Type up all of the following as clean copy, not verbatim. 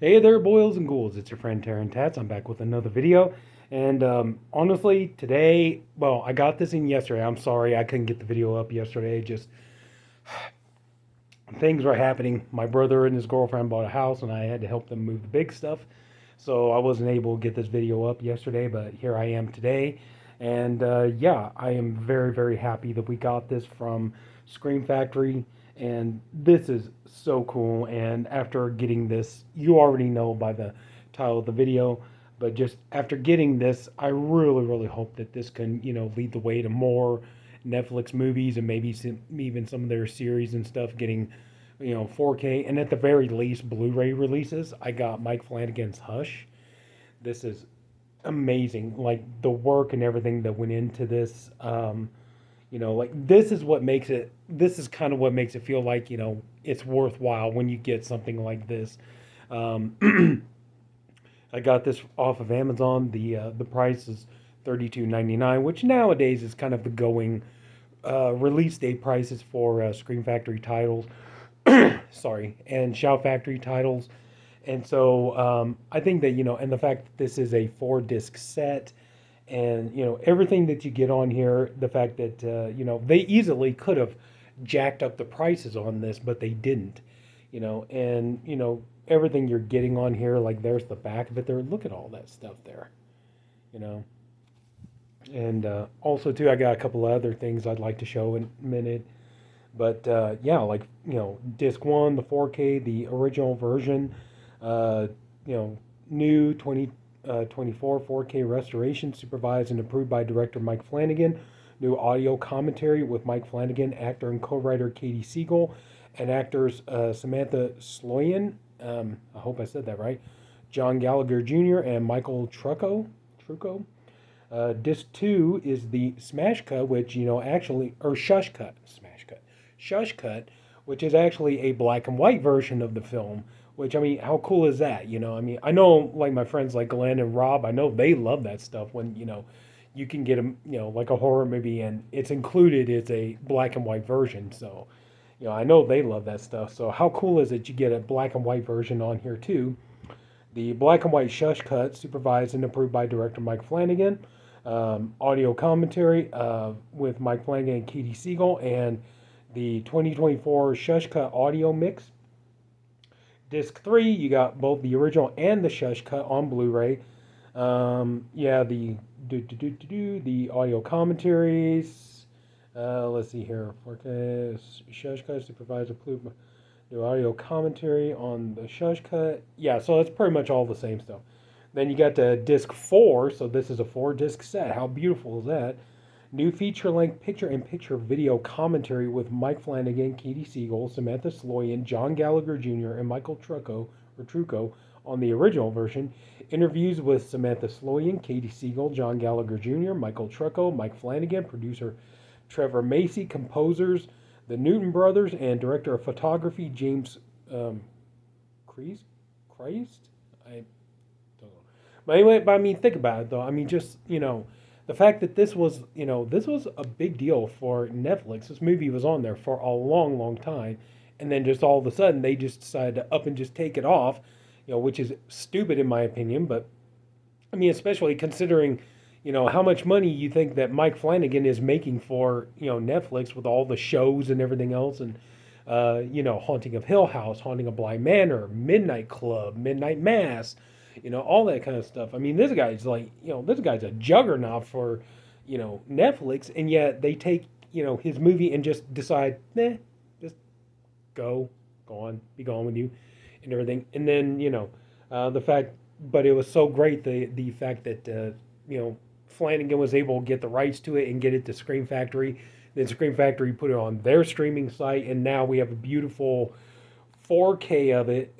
Hey there, boils and ghouls. It's your friend Taryn Tats. I'm back with another video. And honestly, today, well, I got this in yesterday. I'm sorry I couldn't get the video up yesterday. Just things were happening. My brother and his girlfriend bought a house, and I had to help them move the big stuff. So I wasn't able to get this video up yesterday, but here I am today. And yeah, I am very, very happy that we got this from Scream Factory. And this is so cool. And after getting this, you already know by the title of the video, but just after getting this, I really, really hope that this can, lead the way to more Netflix movies and maybe even some of their series and stuff getting, 4K and at the very least Blu-ray releases. I got Mike Flanagan's Hush. This is amazing. Like the work and everything that went into this. Like this is what makes it. This is kind of what makes it feel like it's worthwhile when you get something like this. Um, I got this off of Amazon. The price is $32.99, which nowadays is kind of the going release date prices for Scream Factory titles. Sorry, and Shout Factory titles. And so I think that and the fact that this is a 4 disc set, and everything that you get on here, the fact that they easily could have jacked up the prices on this, but they didn't. And everything you're getting on here, like there's the back of it there. Look at all that stuff there. You know, and also too, I got a couple of other things I'd like to show in a minute. But yeah, like disc one, the 4K, the original version, uh, new 2024 4K restoration, supervised and approved by director Mike Flanagan. New audio commentary with Mike Flanagan, actor and co-writer Katie Siegel, and actors Samantha Sloyan. I hope I said that right. John Gallagher Jr. and Michael Trucco. Disc two is the Smash Cut, which actually, or Shush Cut, Shush Cut, which is actually a black and white version of the film. Which, I mean, how cool is that? I know like my friends like Glenn and Rob, I know they love that stuff when you can get them, like a horror movie and it's included. It's a black and white version, so I know they love that stuff. So how cool is it? You get a black and white version on here too. The black and white Shush Cut, supervised and approved by director Mike Flanagan. Audio commentary with Mike Flanagan and Katie Siegel, and the 2024 Shush Cut audio mix. Disc 3, you got both the original and the Shush Cut on Blu-ray. Yeah, the audio commentaries. Let's see here. 4K Shush Cut, supervised approved. The audio commentary on the Shush Cut. Yeah, so it's pretty much all the same stuff. Then you got the disc 4, so this is a 4 disc set. How beautiful is that? New feature-length picture-in-picture video commentary with Mike Flanagan, Katie Siegel, Samantha Sloyan, John Gallagher Jr., and Michael Trucco on the original version. Interviews with Samantha Sloyan, Katie Siegel, John Gallagher Jr., Michael Trucco, Mike Flanagan, producer Trevor Macy, composers the Newton Brothers, and director of photography James Christ? I don't know. But anyway, I mean, think about it though. I mean, just the fact that this was a big deal for Netflix. This movie was on there for a long, long time, and then just all of a sudden they just decided to up and just take it off, which is stupid in my opinion. But I mean, especially considering how much money you think that Mike Flanagan is making for Netflix with all the shows and everything else, and Haunting of Hill House, Haunting of Bly Manor, Midnight Club, Midnight Mass, all that kind of stuff. I mean, this guy's like, this guy's a juggernaut for, Netflix, and yet they take, his movie and just decide, just go on, be gone with you, and everything. And then, the fact, but it was so great, the fact that, Flanagan was able to get the rights to it and get it to Scream Factory. Then Scream Factory put it on their streaming site, and now we have a beautiful 4K of it,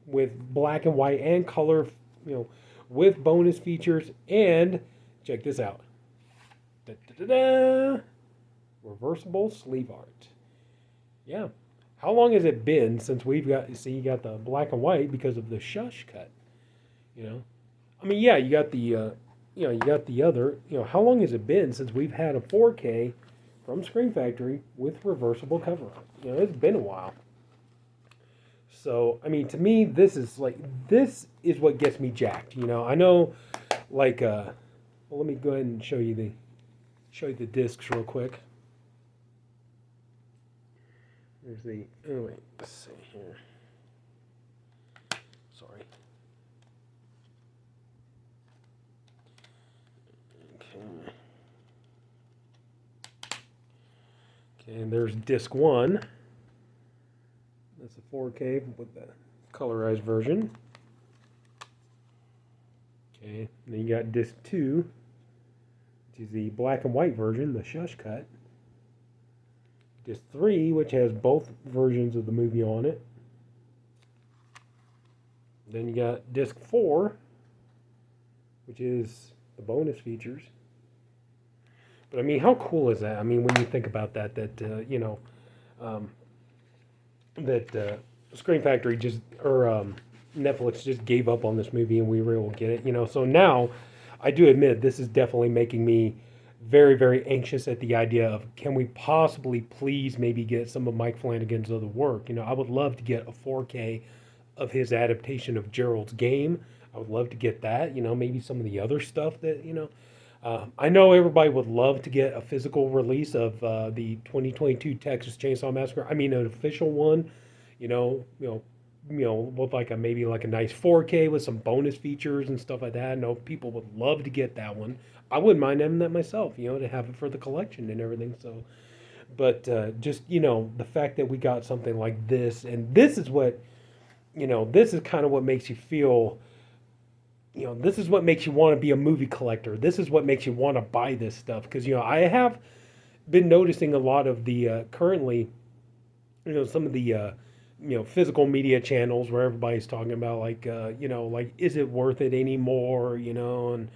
with black and white and color, with bonus features. And check this out. Da-da-da-da. Reversible sleeve art. Yeah. How long has it been since we've got, see, you got the black and white because of the Shush Cut, I mean, yeah, you got the, you got the other, how long has it been since we've had a 4K from Scream Factory with reversible cover art? It's been a while. So I mean, to me, this is what gets me jacked. I know, like, well, let me go ahead and show you the discs real quick. Here's the. Oh wait, let's see here. Sorry. Okay. Okay, and there's disc one. That's the 4K with the colorized version. Okay, and then you got disc two, which is the black and white version, the shush cut. Disc three, which has both versions of the movie on it. Then you got disc four, which is the bonus features. But I mean, how cool is that? I mean, when you think about that, um, that Screen Factory just or Netflix just gave up on this movie and we were able to get it. So now I do admit this is definitely making me very, very anxious at the idea of can we possibly please maybe get some of Mike Flanagan's other work. I would love to get a 4K of his adaptation of Gerald's Game. I would love to get that. Maybe some of the other stuff that I know everybody would love to get a physical release of the 2022 Texas Chainsaw Massacre. I mean, an official one. With like a maybe like a nice 4K with some bonus features and stuff like that. I know people would love to get that one. I wouldn't mind having that myself. To have it for the collection and everything. So, but just the fact that we got something like this, and this is what this is kind of what makes you feel. This is what makes you want to be a movie collector. This is what makes you want to buy this stuff because I have been noticing a lot of the currently, some of the physical media channels where everybody's talking about like like is it worth it anymore? And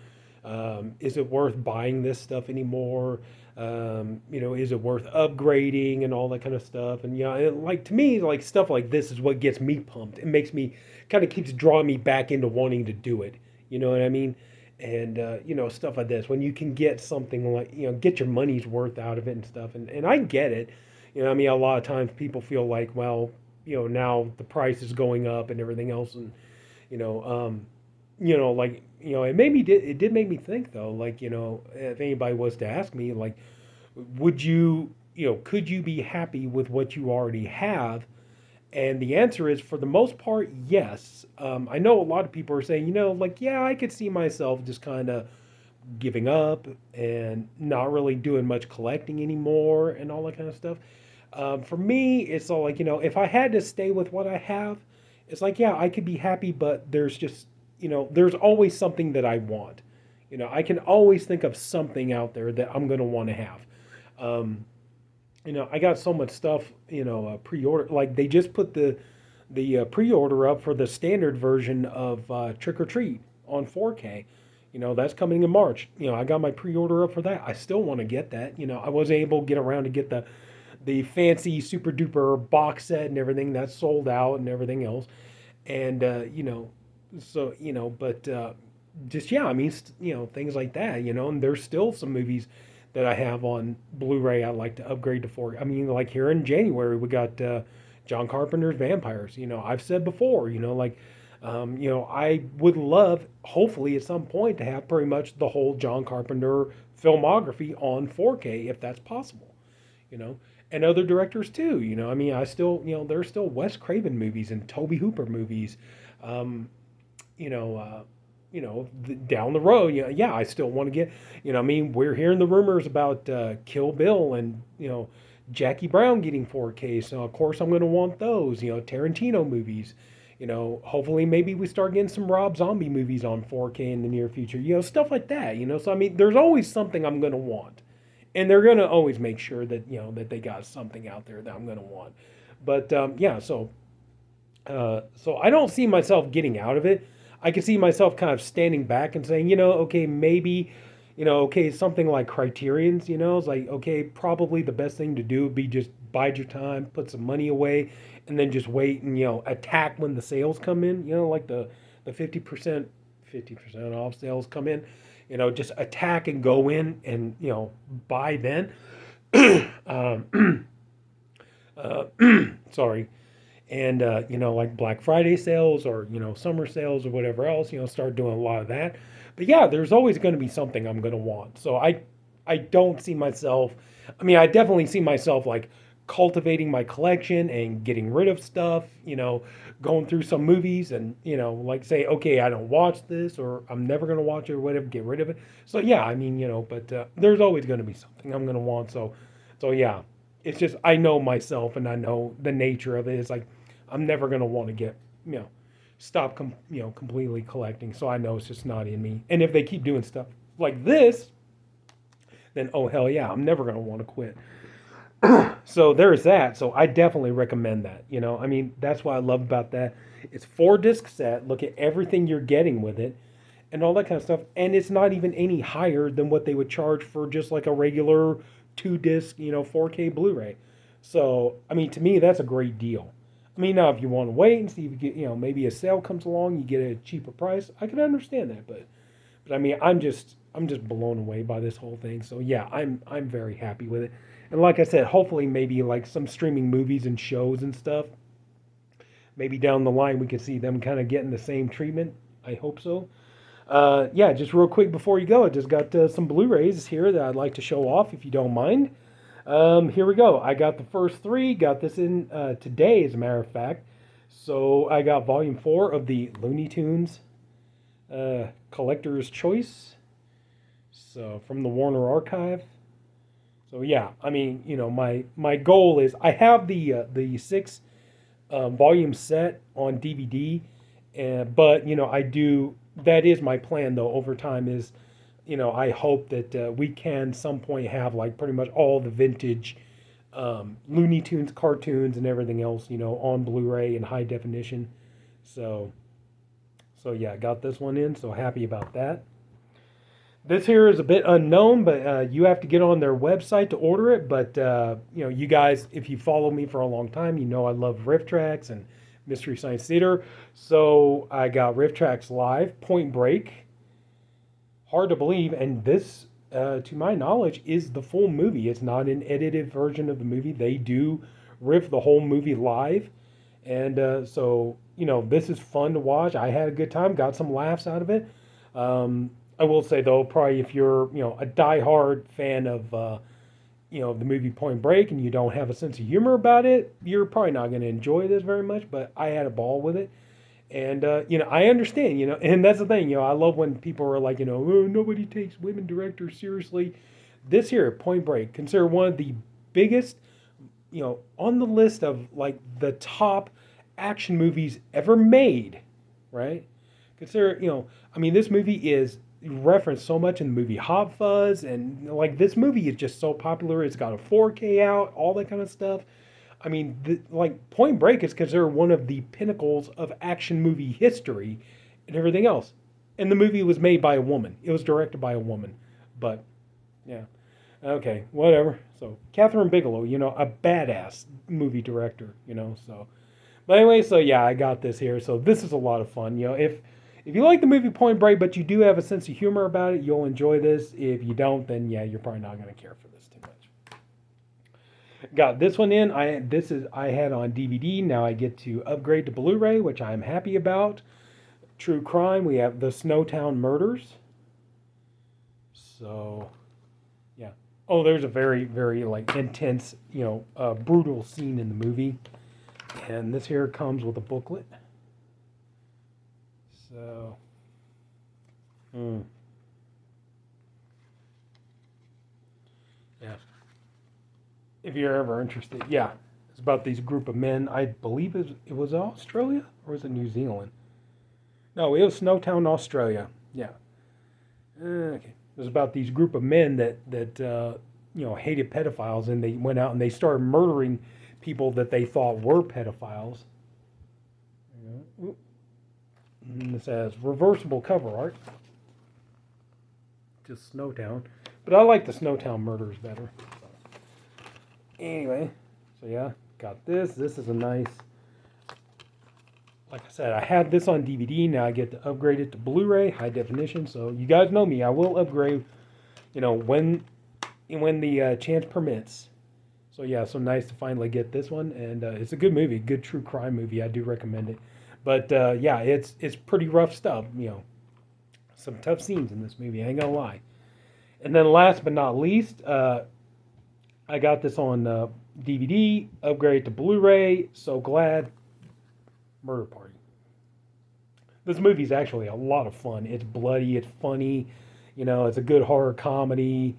is it worth buying this stuff anymore? Is it worth upgrading and all that kind of stuff? And like to me, like stuff like this is what gets me pumped. It makes me kind of keeps drawing me back into wanting to do it. You know what I mean? And stuff like this when you can get something like get your money's worth out of it and stuff. And I get it. I mean, a lot of times people feel like, well, now the price is going up and everything else, and you know, um, like it did make me think though, like if anybody was to ask me, like, would you, could you be happy with what you already have? And the answer is, for the most part, yes. I know a lot of people are saying, like, yeah, I could see myself just kind of giving up and not really doing much collecting anymore and all that kind of stuff. For me, it's all like, if I had to stay with what I have, it's like, yeah, I could be happy, but there's just, there's always something that I want. I can always think of something out there that I'm going to want to have. Um, I got so much stuff, pre-order. Like they just put the pre-order up for the standard version of Trick or Treat on 4K. That's coming in March. I got my pre-order up for that. I still want to get that. I wasn't able to get around to get the fancy super duper box set and everything that's sold out and everything else. And so but just yeah, I mean, things like that. And there's still some movies that I have on Blu-ray I'd like to upgrade to 4. I mean, like here in January we got John Carpenter's Vampires. I've said before, like I would love, hopefully at some point, to have pretty much the whole John Carpenter filmography on 4K if that's possible. You know, and other directors too. I mean, I still, there's still Wes Craven movies and Toby Hooper movies. Um, you know, down the road, yeah, I still want to get, I mean, we're hearing the rumors about Kill Bill and Jackie Brown getting 4K, so of course I'm going to want those. Tarantino movies. Hopefully maybe we start getting some Rob Zombie movies on 4K in the near future. Stuff like that. So I mean, there's always something I'm going to want, and they're going to always make sure that that they got something out there that I'm going to want. But yeah, so I don't see myself getting out of it. I can see myself kind of standing back and saying, okay, maybe, okay, something like Criterion's, it's like, okay, probably the best thing to do would be just bide your time, put some money away, and then just wait and, attack when the sales come in, like the 50% off sales come in, just attack and go in and, buy then. um, sorry. and like Black Friday sales or summer sales or whatever else, start doing a lot of that. But yeah, there's always going to be something I'm going to want. So I don't see myself. I mean, I definitely see myself like cultivating my collection and getting rid of stuff. Going through some movies and like say, okay, I don't watch this or I'm never going to watch it or whatever, get rid of it. So yeah, I mean, but there's always going to be something I'm going to want. So yeah, it's just I know myself and I know the nature of it. It's like I'm never going to want to get you know stop completely collecting. So I know it's just not in me. And if they keep doing stuff like this, then oh hell yeah, I'm never going to want to quit. So there's that. So I definitely recommend that. I mean, that's what I love about that. It's 4 disc set. Look at everything you're getting with it and all that kind of stuff. And it's not even any higher than what they would charge for just like a regular 2 disc, 4K Blu-ray. So, I mean, to me, that's a great deal. I mean, now if you want to wait and see if you get, maybe a sale comes along, you get a cheaper price. I can understand that, but I mean, I'm just blown away by this whole thing. So yeah, I'm very happy with it. And like I said, hopefully maybe like some streaming movies and shows and stuff. Maybe down the line we could see them kind of getting the same treatment. I hope so. Yeah, just real quick before you go, I just got some Blu-rays here that I'd like to show off if you don't mind. Here we go. I got the first 3. Got this in today, as a matter of fact. So I got Volume 4 of the Looney Tunes Collector's Choice. So from the Warner Archive. So yeah, I mean, my goal is I have the 6 volume set on DVD, but I do that is my plan though over time is I hope that we can some point have like pretty much all the vintage Looney Tunes cartoons and everything else on Blu-ray in high definition. So yeah, I got this one in, so happy about that. This here is a bit unknown, but you have to get on their website to order it. But you guys, if you follow me for a long time, I love Riff Tracks and Mystery Science Theater. So I got Riff Tracks Live, Point Break. Hard to believe, and this, to my knowledge, is the full movie. It's not an edited version of the movie. They do riff the whole movie live, and so this is fun to watch. I had a good time, got some laughs out of it. I will say though, probably if you're a diehard fan of the movie Point Break and you don't have a sense of humor about it, you're probably not going to enjoy this very much. But I had a ball with it, and I understand, and that's the thing, I love when people are like, oh, nobody takes women directors seriously. This here, Point Break, considered one of the biggest, on the list of like the top action movies ever made, right? Consider, I mean, this movie is referenced so much in the movie Hot Fuzz, and like this movie is just so popular. It's got a 4K out, all that kind of stuff. I mean, like Point Break is considered one of the pinnacles of action movie history and everything else. And the movie was made by a woman. It was directed by a woman. But yeah, okay, whatever. So Catherine Bigelow, a badass movie director, So, but anyway, so yeah, I got this here. So this is a lot of fun. If you like the movie Point Break, but you do have a sense of humor about it, you'll enjoy this. If you don't, then yeah, you're probably not going to care for this too much. Got this one in. I had on DVD. Now I get to upgrade to Blu-ray, which I'm happy about. True crime. We have the Snowtown Murders. So yeah. Oh, there's a very, very like intense, brutal scene in the movie, and this here comes with a booklet. So, yeah. If you're ever interested, yeah, it's about these group of men. I believe it was Australia or was it New Zealand? No, it was Snowtown, Australia. Yeah. Okay. It was about these group of men that hated pedophiles, and they went out and they started murdering people that they thought were pedophiles. And this has reversible cover art. Just Snowtown. But I like the Snowtown Murders better. So. Anyway, so yeah, got this. This is a nice, like I said, I had this on DVD. Now I get to upgrade it to Blu-ray, high definition. So you guys know me. I will upgrade, when the chance permits. So yeah, so nice to finally get this one, and it's a good movie, good true crime movie. I do recommend it. But yeah, it's pretty rough stuff. Some tough scenes in this movie. I ain't gonna lie. And then last but not least, I got this on DVD, upgrade to Blu-ray. So glad. Murder Party. This movie's actually a lot of fun. It's bloody, it's funny, it's a good horror comedy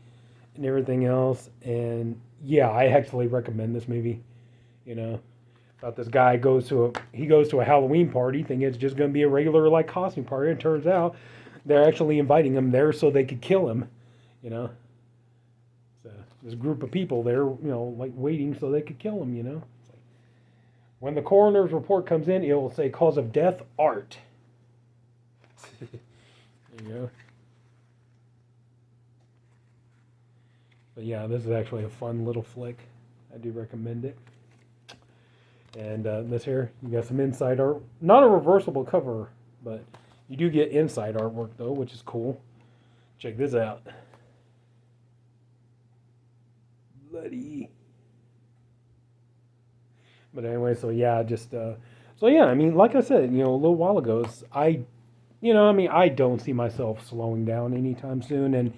and everything else. And yeah, I actually recommend this movie. You know, about this guy goes to a Halloween party, thinking it's just going to be a regular like costume party. And it turns out they're actually inviting him there so they could kill him. You know, so there's a group of people there, like waiting so they could kill him. When the coroner's report comes in, it will say cause of death art. There you go. But yeah, this is actually a fun little flick. I do recommend it. And this here, you got some inside art. Not a reversible cover, but you do get inside artwork though, which is cool. Check this out. Bloody. But anyway, so yeah, so yeah, I mean, like I said, a little while ago, I don't see myself slowing down anytime soon. And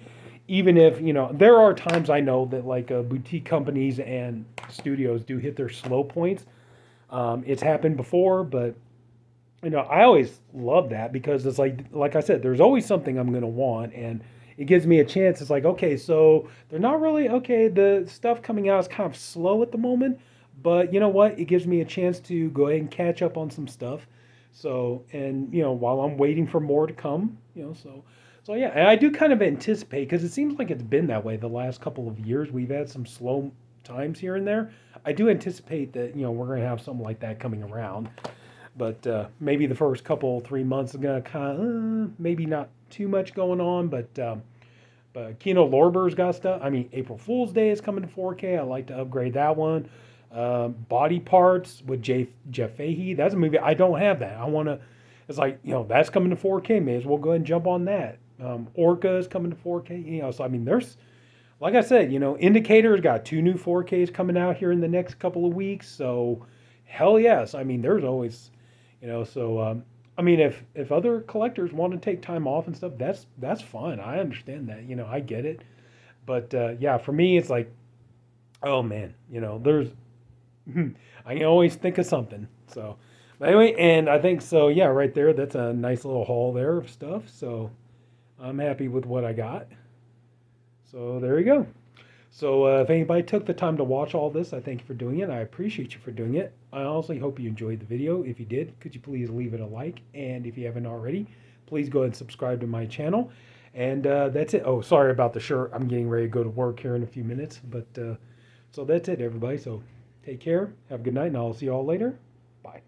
even if, there are times I know that like boutique companies and studios do hit their slow points. It's happened before, but I always love that because it's like I said, there's always something I'm going to want, and it gives me a chance. It's like, okay, so they're not really okay. The stuff coming out is kind of slow at the moment, but you know what? It gives me a chance to go ahead and catch up on some stuff. So, and while I'm waiting for more to come, so yeah, and I do kind of anticipate because it seems like it's been that way the last couple of years. We've had some slow times here and there. I do anticipate that we're going to have something like that coming around, but maybe the first couple 3 months are going to kind of maybe not too much going on, but Kino Lorber's got stuff. I mean, April Fool's Day is coming to 4K. I like to upgrade that one. Body Parts with Jeff Fahey. That's a movie I don't have that. I want to. It's like that's coming to 4K. May as well go ahead and jump on that. Orca is coming to 4K. So I mean, there's like I said, Indicator's got 2 new 4Ks coming out here in the next couple of weeks. So hell yes. I mean, there's always, So I mean, if other collectors want to take time off and stuff, that's fine. I understand that. I get it. But yeah, for me, it's like, oh man, there's I can always think of something. So, but anyway, and I think so. Yeah, right there. That's a nice little haul there of stuff. So, I'm happy with what I got. So there you go. So if anybody took the time to watch all this, I thank you for doing it. I appreciate you for doing it. I honestly hope you enjoyed the video. If you did, could you please leave it a like? And if you haven't already, please go ahead and subscribe to my channel. And that's it. Oh, sorry about the shirt. I'm getting ready to go to work here in a few minutes. But so that's it, everybody. So take care. Have a good night, and I'll see you all later. Bye.